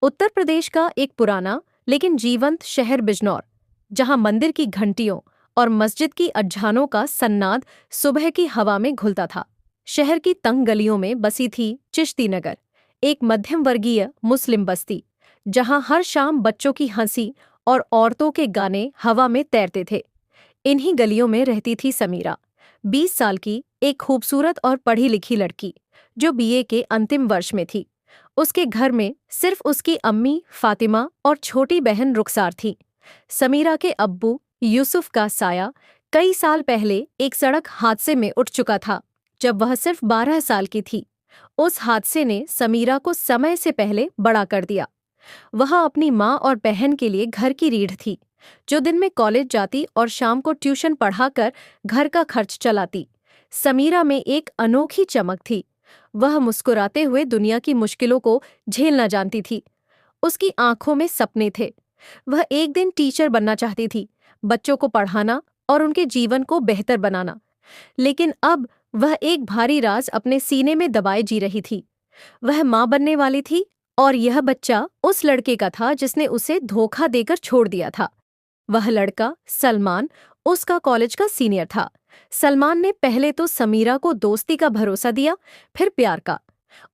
उत्तर प्रदेश का एक पुराना लेकिन जीवंत शहर बिजनौर, जहां मंदिर की घंटियों और मस्जिद की अज्जानों का सन्नाद सुबह की हवा में घुलता था। शहर की तंग गलियों में बसी थी चिश्ती नगर, एक मध्यम वर्गीय मुस्लिम बस्ती, जहां हर शाम बच्चों की हंसी और औरतों के गाने हवा में तैरते थे। इन्हीं गलियों में रहती थी समीरा, 20 साल की एक खूबसूरत और पढ़ी लिखी लड़की, जो बीए के अंतिम वर्ष में थी। उसके घर में सिर्फ उसकी अम्मी फातिमा और छोटी बहन रुखसार थी। समीरा के अब्बू यूसुफ का साया कई साल पहले एक सड़क हादसे में उठ चुका था, जब वह सिर्फ 12 साल की थी। उस हादसे ने समीरा को समय से पहले बड़ा कर दिया। वह अपनी माँ और बहन के लिए घर की रीढ़ थी, जो दिन में कॉलेज जाती और शाम को ट्यूशन पढ़ाकर घर का खर्च चलाती। समीरा में एक अनोखी चमक थी। वह मुस्कुराते हुए दुनिया की मुश्किलों को झेलना जानती थी। उसकी आंखों में सपने थे। वह एक दिन टीचर बनना चाहती थी, बच्चों को पढ़ाना और उनके जीवन को बेहतर बनाना। लेकिन अब वह एक भारी राज अपने सीने में दबाए जी रही थी। वह माँ बनने वाली थी, और यह बच्चा उस लड़के का था जिसने उसे धोखा देकर छोड़ दिया था। वह लड़का सलमान उसका कॉलेज का सीनियर था। सलमान ने पहले तो समीरा को दोस्ती का भरोसा दिया, फिर प्यार का।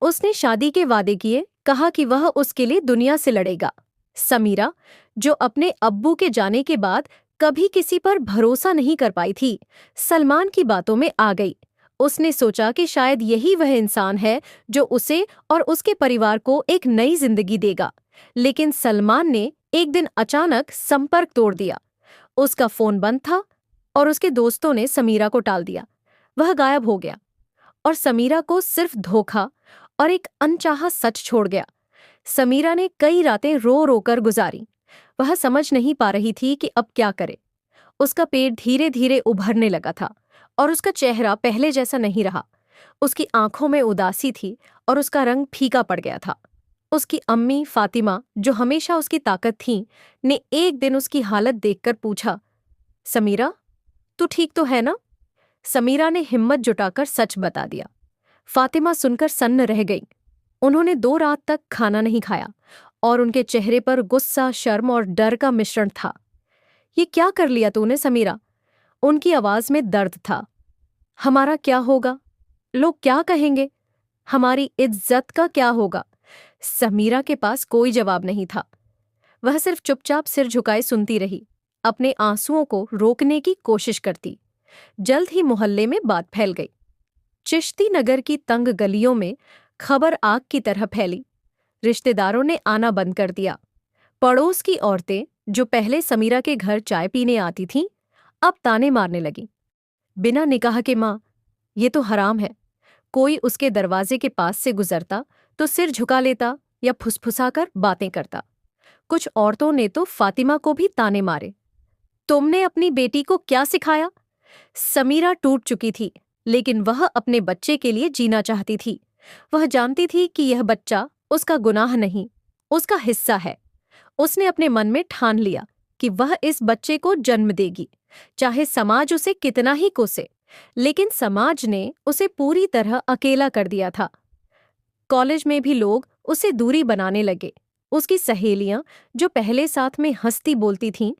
उसने शादी के वादे किए, कहा कि वह उसके लिए दुनिया से लड़ेगा। समीरा, जो अपने अब्बू के जाने के बाद कभी किसी पर भरोसा नहीं कर पाई थी, सलमान की बातों में आ गई। उसने सोचा कि शायद यही वह इंसान है जो उसे और उसके परिवार को एक नई जिंदगी देगा। लेकिन सलमान ने एक दिन अचानक संपर्क तोड़ दिया। उसका फोन बंद था और उसके दोस्तों ने समीरा को टाल दिया। वह गायब हो गया और समीरा को सिर्फ धोखा और एक अनचाहा सच छोड़ गया। समीरा ने कई रातें रो रो कर गुजारी। वह समझ नहीं पा रही थी कि अब क्या करे। उसका पेट धीरे धीरे उभरने लगा था और उसका चेहरा पहले जैसा नहीं रहा। उसकी आंखों में उदासी थी और उसका रंग फीका पड़ गया था। उसकी अम्मी फातिमा, जो हमेशा उसकी ताकत थीं, ने एक दिन उसकी हालत देखकर पूछा, समीरा, तू ठीक तो है ना? समीरा ने हिम्मत जुटाकर सच बता दिया। फातिमा सुनकर सन्न रह गई। उन्होंने 2 रात तक खाना नहीं खाया और उनके चेहरे पर गुस्सा, शर्म और डर का मिश्रण था। ये क्या कर लिया तूने समीरा? उनकी आवाज में दर्द था। हमारा क्या होगा? लोग क्या कहेंगे? हमारी इज्जत का क्या होगा? समीरा के पास कोई जवाब नहीं था। वह सिर्फ चुपचाप सिर झुकाए सुनती रही, अपने आंसुओं को रोकने की कोशिश करती। जल्द ही मोहल्ले में बात फैल गई। चिश्ती नगर की तंग गलियों में खबर आग की तरह फैली। रिश्तेदारों ने आना बंद कर दिया। पड़ोस की औरतें, जो पहले समीरा के घर चाय पीने आती थीं, अब ताने मारने लगीं। बिना निकाह के माँ, ये तो हराम है। कोई उसके दरवाजे के पास से गुजरता तो सिर झुका लेता या फुसफुसाकर बातें करता। कुछ औरतों ने तो फातिमा को भी ताने मारे। तुमने अपनी बेटी को क्या सिखाया? समीरा टूट चुकी थी, लेकिन वह अपने बच्चे के लिए जीना चाहती थी। वह जानती थी कि यह बच्चा उसका गुनाह नहीं, उसका हिस्सा है। उसने अपने मन में ठान लिया कि वह इस बच्चे को जन्म देगी, चाहे समाज उसे कितना ही कोसे। लेकिन समाज ने उसे पूरी तरह अकेला कर दिया था। कॉलेज में भी लोग उसे दूरी बनाने लगे। उसकी सहेलियां, जो पहले साथ में हंसती बोलती थीं,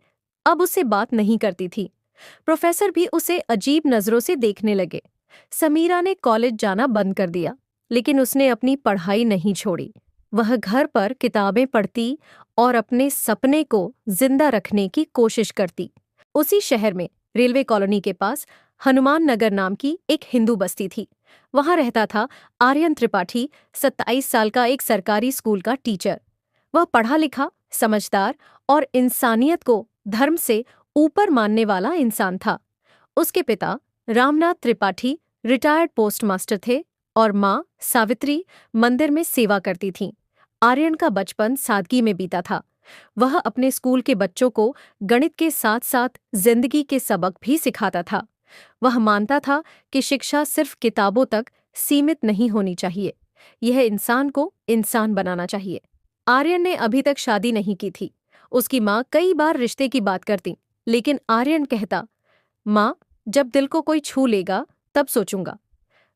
अब उससे बात नहीं करती थीं। प्रोफेसर भी उसे अजीब नजरों से देखने लगे। समीरा ने कॉलेज जाना बंद कर दिया, लेकिन उसने अपनी पढ़ाई नहीं छोड़ी। वह घर पर किताबें पढ़ती और अपने सपने को जिंदा रखने की कोशिश करती। उसी शहर में रेलवे कॉलोनी के पास हनुमान नगर नाम की एक हिंदू बस्ती थी। वहां रहता था आर्यन त्रिपाठी, 27 साल का एक सरकारी स्कूल का टीचर। वह पढ़ा लिखा, समझदार और इंसानियत को धर्म से ऊपर मानने वाला इंसान था। उसके पिता रामनाथ त्रिपाठी रिटायर्ड पोस्टमास्टर थे और माँ सावित्री मंदिर में सेवा करती थीं। आर्यन का बचपन सादगी में बीता था। वह अपने स्कूल के बच्चों को गणित के साथ साथ जिंदगी के सबक भी सिखाता था। वह मानता था कि शिक्षा सिर्फ किताबों तक सीमित नहीं होनी चाहिए, यह इंसान को इंसान बनाना चाहिए। आर्यन ने अभी तक शादी नहीं की थी। उसकी माँ कई बार रिश्ते की बात करती, लेकिन आर्यन कहता, माँ, जब दिल को कोई छू लेगा तब सोचूंगा।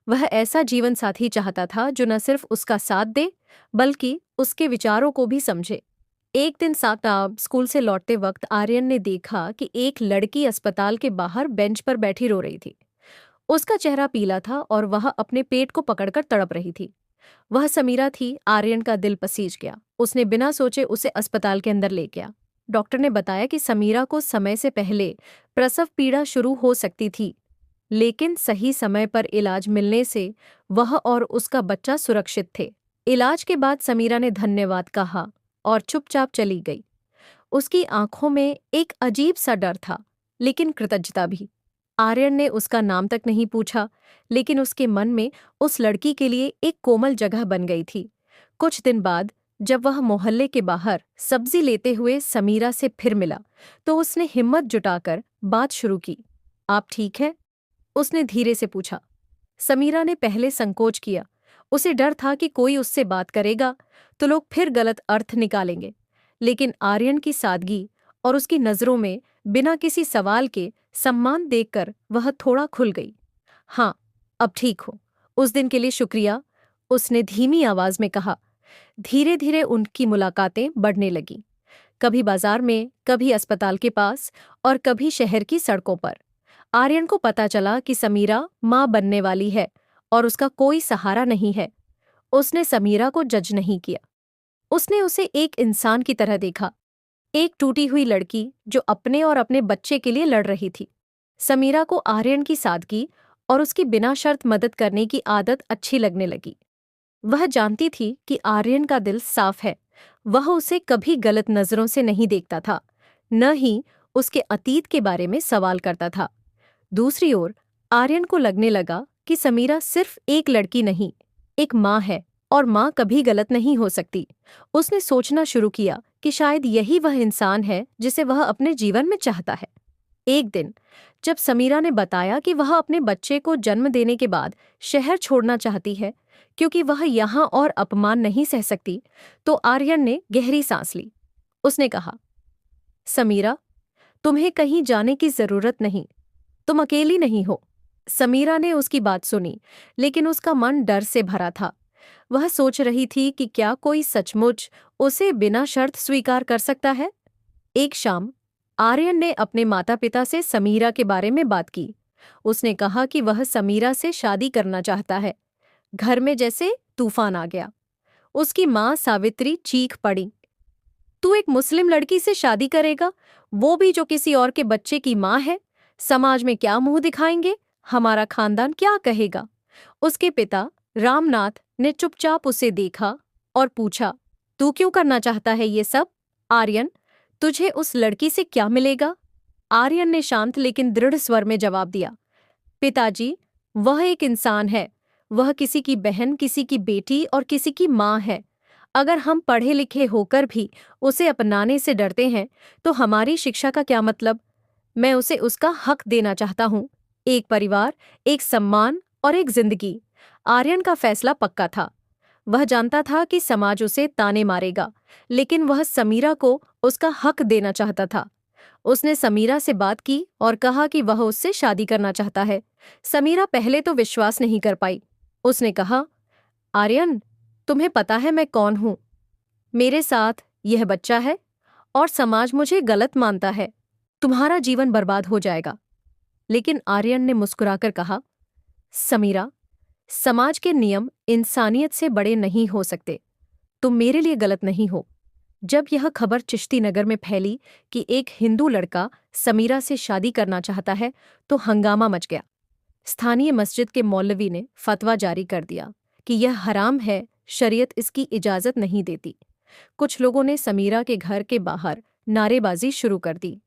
वह ऐसा जीवन साथी चाहता था जो न सिर्फ उसका साथ दे बल्कि उसके विचारों को भी समझे। एक दिन स्कूल से लौटते वक्त आर्यन ने देखा कि एक लड़की अस्पताल के बाहर बेंच पर बैठी रो रही थी। उसका चेहरा पीला था और वह अपने पेट को पकड़कर तड़प रही थी। वह समीरा थी। आर्यन का दिल पसीज गया। उसने बिना सोचे उसे अस्पताल के अंदर ले गया। डॉक्टर ने बताया कि समीरा को समय से पहले प्रसव पीड़ा शुरू हो सकती थी, लेकिन सही समय पर इलाज मिलने से वह और उसका बच्चा सुरक्षित थे। इलाज के बाद समीरा ने धन्यवाद कहा और चुपचाप चली गई। उसकी आंखों में एक अजीब सा डर था, लेकिन कृतज्ञता भी। आर्यन ने उसका नाम तक नहीं पूछा, लेकिन उसके मन में उस लड़की के लिए एक कोमल जगह बन गई थी। कुछ दिन बाद जब वह मोहल्ले के बाहर सब्जी लेते हुए समीरा से फिर मिला, तो उसने हिम्मत जुटाकर बात शुरू की। आप ठीक है? उसने धीरे से पूछा। समीरा ने पहले संकोच किया। उसे डर था कि कोई उससे बात करेगा तो लोग फिर गलत अर्थ निकालेंगे। लेकिन आर्यन की सादगी और उसकी नजरों में बिना किसी सवाल के सम्मान देखकर वह थोड़ा खुल गई। हाँ, अब ठीक हो। उस दिन के लिए शुक्रिया, उसने धीमी आवाज में कहा। धीरे धीरे उनकी मुलाकातें बढ़ने लगीं। कभी बाजार में, कभी अस्पताल के पास और कभी शहर की सड़कों पर। आर्यन को पता चला कि समीरा मां बनने वाली है और उसका कोई सहारा नहीं है। उसने समीरा को जज नहीं किया। उसने उसे एक इंसान की तरह देखा, एक टूटी हुई लड़की जो अपने और अपने बच्चे के लिए लड़ रही थी। समीरा को आर्यन की सादगी और उसकी बिना शर्त मदद करने की आदत अच्छी लगने लगी। वह जानती थी कि आर्यन का दिल साफ है। वह उसे कभी गलत नजरों से नहीं देखता था, न ही उसके अतीत के बारे में सवाल करता था। दूसरी ओर आर्यन को लगने लगा कि समीरा सिर्फ एक लड़की नहीं, एक माँ है, और माँ कभी गलत नहीं हो सकती। उसने सोचना शुरू किया कि शायद यही वह इंसान है जिसे वह अपने जीवन में चाहता है। एक दिन जब समीरा ने बताया कि वह अपने बच्चे को जन्म देने के बाद शहर छोड़ना चाहती है क्योंकि वह यहाँ और अपमान नहीं सह सकती, तो आर्यन ने गहरी सांस ली। उसने कहा, समीरा, तुम्हें कहीं जाने की जरूरत नहीं, तुम अकेली नहीं हो। समीरा ने उसकी बात सुनी, लेकिन उसका मन डर से भरा था। वह सोच रही थी कि क्या कोई सचमुच उसे बिना शर्त स्वीकार कर सकता है। एक शाम आर्यन ने अपने माता पिता से समीरा के बारे में बात की। उसने कहा कि वह समीरा से शादी करना चाहता है। घर में जैसे तूफान आ गया। उसकी माँ सावित्री चीख पड़ी, तू एक मुस्लिम लड़की से शादी करेगा, वो भी जो किसी और के बच्चे की माँ है? समाज में क्या मुंह दिखाएंगे? हमारा खानदान क्या कहेगा? उसके पिता रामनाथ ने चुपचाप उसे देखा और पूछा, तू क्यों करना चाहता है ये सब? आर्यन, तुझे उस लड़की से क्या मिलेगा? आर्यन ने शांत लेकिन दृढ़ स्वर में जवाब दिया, पिताजी, वह एक इंसान है। वह किसी की बहन, किसी की बेटी और किसी की माँ है। अगर हम पढ़े लिखे होकर भी उसे अपनाने से डरते हैं तो हमारी शिक्षा का क्या मतलब? मैं उसे उसका हक देना चाहता हूँ, एक परिवार, एक सम्मान और एक जिंदगी। आर्यन का फैसला पक्का था। वह जानता था कि समाज उसे ताने मारेगा, लेकिन वह समीरा को उसका हक देना चाहता था। उसने समीरा से बात की और कहा कि वह उससे शादी करना चाहता है। समीरा पहले तो विश्वास नहीं कर पाई। उसने कहा, आर्यन, तुम्हें पता है मैं कौन हूँ? मेरे साथ यह बच्चा है और समाज मुझे गलत मानता है। तुम्हारा जीवन बर्बाद हो जाएगा। लेकिन आर्यन ने मुस्कुराकर कहा, समीरा, समाज के नियम इंसानियत से बड़े नहीं हो सकते। तुम मेरे लिए गलत नहीं हो। जब यह खबर चिश्ती नगर में फैली कि एक हिंदू लड़का समीरा से शादी करना चाहता है, तो हंगामा मच गया। स्थानीय मस्जिद के मौलवी ने फतवा जारी कर दिया कि यह हराम है, शरीयत इसकी इजाजत नहीं देती। कुछ लोगों ने समीरा के घर के बाहर नारेबाजी शुरू कर दी।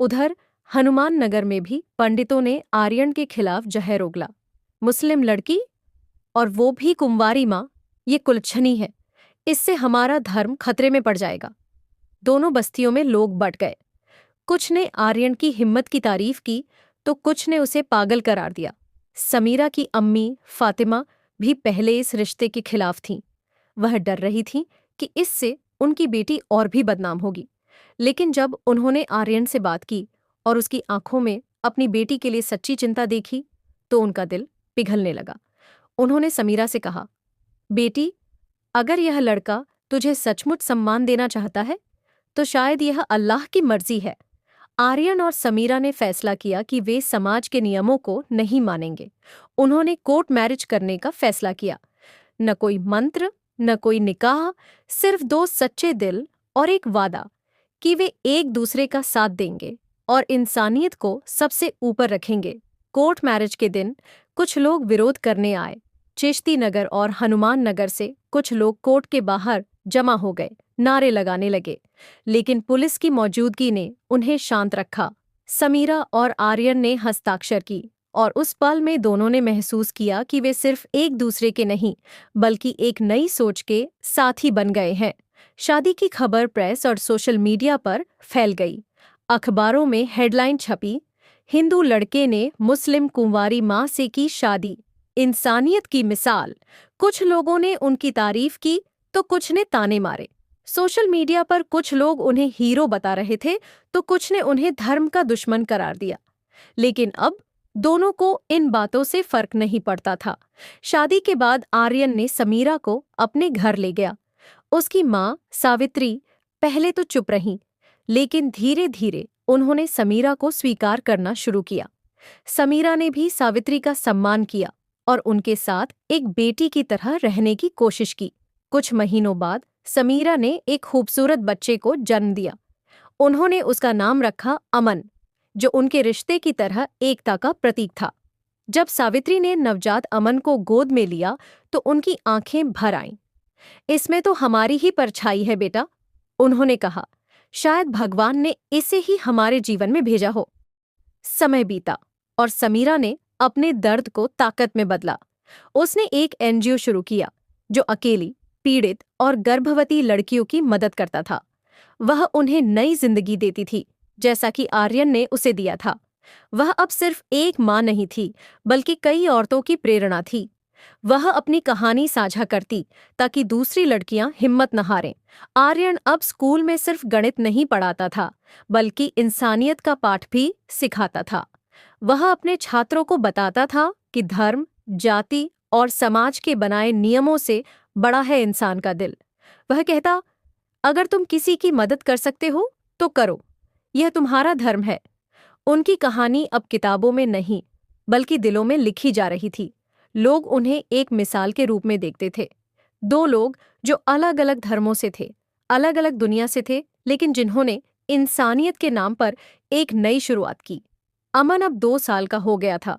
उधर हनुमान नगर में भी पंडितों ने आर्यन के खिलाफ जहर उगला। मुस्लिम लड़की और वो भी कुंवारी माँ, ये कुलच्छनी है। इससे हमारा धर्म खतरे में पड़ जाएगा। दोनों बस्तियों में लोग बट गए। कुछ ने आर्यन की हिम्मत की तारीफ की तो कुछ ने उसे पागल करार दिया। समीरा की अम्मी फातिमा भी पहले इस रिश्ते के खिलाफ थीं। वह डर रही थीं कि इससे उनकी बेटी और भी बदनाम होगी। लेकिन जब उन्होंने आर्यन से बात की और उसकी आंखों में अपनी बेटी के लिए सच्ची चिंता देखी, तो उनका दिल पिघलने लगा। उन्होंने समीरा से कहा, बेटी, अगर यह लड़का तुझे सचमुच सम्मान देना चाहता है तो शायद यह अल्लाह की मर्जी है। आर्यन और समीरा ने फैसला किया कि वे समाज के नियमों को नहीं मानेंगे। उन्होंने कोर्ट मैरिज करने का फैसला किया। न कोई मंत्र, न कोई निकाह, सिर्फ दो सच्चे दिल और एक वादा कि वे एक दूसरे का साथ देंगे और इंसानियत को सबसे ऊपर रखेंगे। कोर्ट मैरिज के दिन कुछ लोग विरोध करने आए। चिश्ती नगर और हनुमान नगर से कुछ लोग कोर्ट के बाहर जमा हो गए, नारे लगाने लगे, लेकिन पुलिस की मौजूदगी ने उन्हें शांत रखा। समीरा और आर्यन ने हस्ताक्षर की और उस पल में दोनों ने महसूस किया कि वे सिर्फ एक दूसरे के नहीं बल्कि एक नई सोच के साथी बन गए हैं। शादी की खबर प्रेस और सोशल मीडिया पर फैल गई। अखबारों में हेडलाइन छपी, हिंदू लड़के ने मुस्लिम कुंवारी मां से की शादी, इंसानियत की मिसाल। कुछ लोगों ने उनकी तारीफ की तो कुछ ने ताने मारे। सोशल मीडिया पर कुछ लोग उन्हें हीरो बता रहे थे तो कुछ ने उन्हें धर्म का दुश्मन करार दिया। लेकिन अब दोनों को इन बातों से फर्क नहीं पड़ता था। शादी के बाद आर्यन ने समीरा को अपने घर ले गया। उसकी मां सावित्री पहले तो चुप रहीं, लेकिन धीरे धीरे उन्होंने समीरा को स्वीकार करना शुरू किया। समीरा ने भी सावित्री का सम्मान किया और उनके साथ एक बेटी की तरह रहने की कोशिश की। कुछ महीनों बाद समीरा ने एक खूबसूरत बच्चे को जन्म दिया। उन्होंने उसका नाम रखा अमन, जो उनके रिश्ते की तरह एकता का प्रतीक था। जब सावित्री ने नवजात अमन को गोद में लिया तो उनकी आंखें भर आईं। इसमें तो हमारी ही परछाई है बेटा, उन्होंने कहा। शायद भगवान ने इसे ही हमारे जीवन में भेजा हो। समय बीता और समीरा ने अपने दर्द को ताकत में बदला। उसने एक एनजीओ शुरू किया जो अकेली, पीड़ित और गर्भवती लड़कियों की मदद करता था। वह उन्हें नई जिंदगी देती थी, जैसा कि आर्यन ने उसे दिया था। वह अब सिर्फ एक मां नहीं थी, बल्कि कई औरतों की प्रेरणा थी। वह अपनी कहानी साझा करती ताकि दूसरी लड़कियां हिम्मत न हारें। आर्यन अब स्कूल में सिर्फ गणित नहीं पढ़ाता था, बल्कि इंसानियत का पाठ भी सिखाता था। वह अपने छात्रों को बताता था कि धर्म, जाति और समाज के बनाए नियमों से बड़ा है इंसान का दिल। वह कहता, अगर तुम किसी की मदद कर सकते हो तो करो, यह तुम्हारा धर्म है। उनकी कहानी अब किताबों में नहीं, बल्कि दिलों में लिखी जा रही थी। लोग उन्हें एक मिसाल के रूप में देखते थे। दो लोग जो अलग अलग धर्मों से थे, अलग अलग दुनिया से थे, लेकिन जिन्होंने इंसानियत के नाम पर एक नई शुरुआत की। अमन अब 2 साल का हो गया था।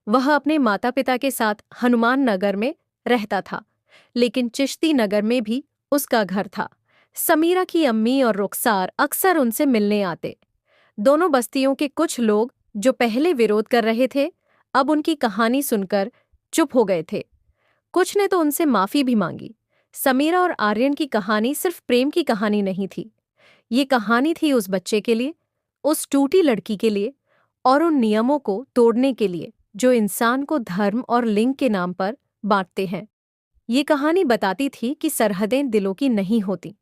वह अपने माता पिता के साथ हनुमान नगर में रहता था, लेकिन चिश्ती नगर में भी उसका घर था। समीरा की अम्मी और रुखसार अक्सर उनसे मिलने आते। दोनों बस्तियों के कुछ लोग जो पहले विरोध कर रहे थे, अब उनकी कहानी सुनकर चुप हो गए थे। कुछ ने तो उनसे माफी भी मांगी। समीरा और आर्यन की कहानी सिर्फ प्रेम की कहानी नहीं थी। ये कहानी थी उस बच्चे के लिए, उस टूटी लड़की के लिए और उन नियमों को तोड़ने के लिए जो इंसान को धर्म और लिंग के नाम पर बांटते हैं। ये कहानी बताती थी कि सरहदें दिलों की नहीं होती,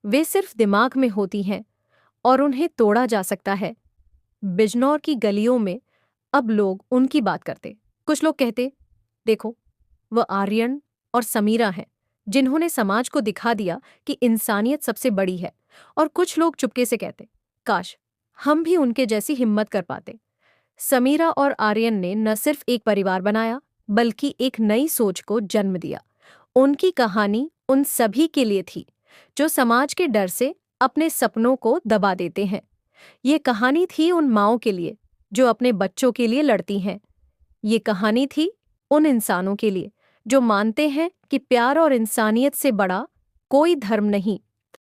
वे सिर्फ दिमाग में होती हैं और उन्हें तोड़ा जा सकता है। बिजनौर की गलियों में अब लोग उनकी बात करते। कुछ लोग कहते, देखो, वह आर्यन और समीरा हैं जिन्होंने समाज को दिखा दिया कि इंसानियत सबसे बड़ी है। और कुछ लोग चुपके से कहते, काश हम भी उनके जैसी हिम्मत कर पाते। समीरा और आर्यन ने न सिर्फ एक परिवार बनाया, बल्कि एक नई सोच को जन्म दिया। उनकी कहानी उन सभी के लिए थी जो समाज के डर से अपने सपनों को दबा देते हैं। ये कहानी थी उन माँओं के लिए जो अपने बच्चों के लिए लड़ती हैं। ये कहानी थी उन इंसानों के लिए जो मानते हैं कि प्यार और इंसानियत से बड़ा कोई धर्म नहीं,